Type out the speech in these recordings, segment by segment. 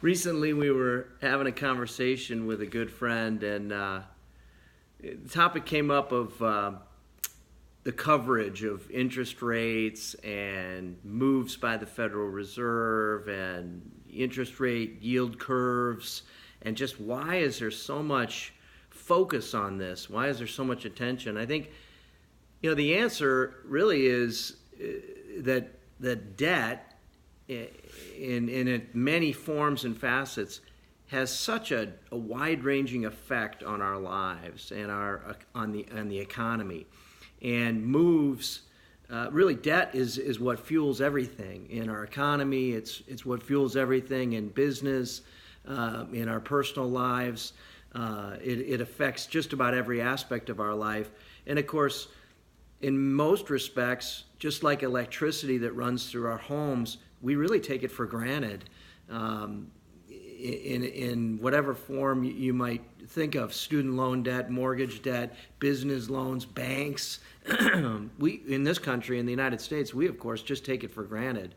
Recently, we were having a conversation with a good friend, and the topic came up of the coverage of interest rates and moves by the Federal Reserve and interest rate yield curves, and just why is there so much focus on this? Why is there so much attention? I think the answer really is that debt in many forms and facets has such a wide-ranging effect on our lives and on the economy, and moves. Really, debt is what fuels everything in our economy. It's what fuels everything in business, in our personal lives. It affects just about every aspect of our life, and of course, in most respects, just like electricity that runs through our homes, we really take it for granted. In whatever form you might think of, student loan debt, mortgage debt, business loans, banks. We, in this country, in the United States, we of course just take it for granted.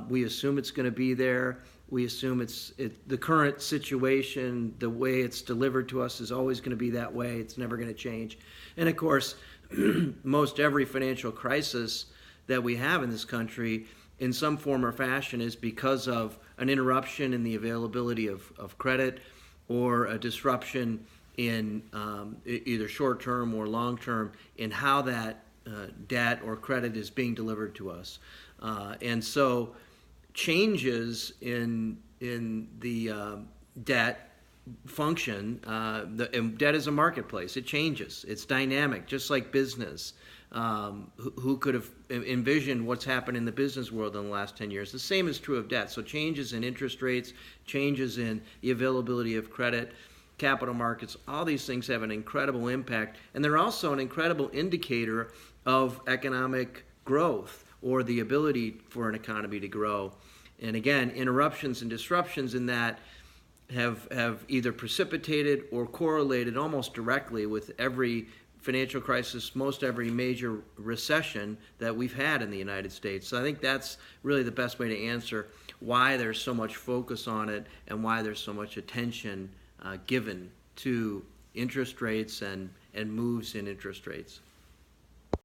We assume it's going to be there. We assume the current situation, the way it's delivered to us is always going to be that way. It's never going to change. And of course, most every financial crisis that we have in this country in some form or fashion is because of an interruption in the availability of credit, or a disruption in either short-term or long-term in how that debt or credit is being delivered to us. And so changes in the debt function, and debt is a marketplace. It changes. It's dynamic, just like business. Who could have envisioned what's happened in the business world in the last 10 years? The same is true of debt. So changes in interest rates, changes in the availability of credit, capital markets, all these things have an incredible impact. And they're also an incredible indicator of economic growth, or the ability for an economy to grow. And again, interruptions and disruptions in that have either precipitated or correlated almost directly with every financial crisis, most every major recession that we've had in the United States. So I think that's really the best way to answer why there's so much focus on it and why there's so much attention given to interest rates and moves in interest rates.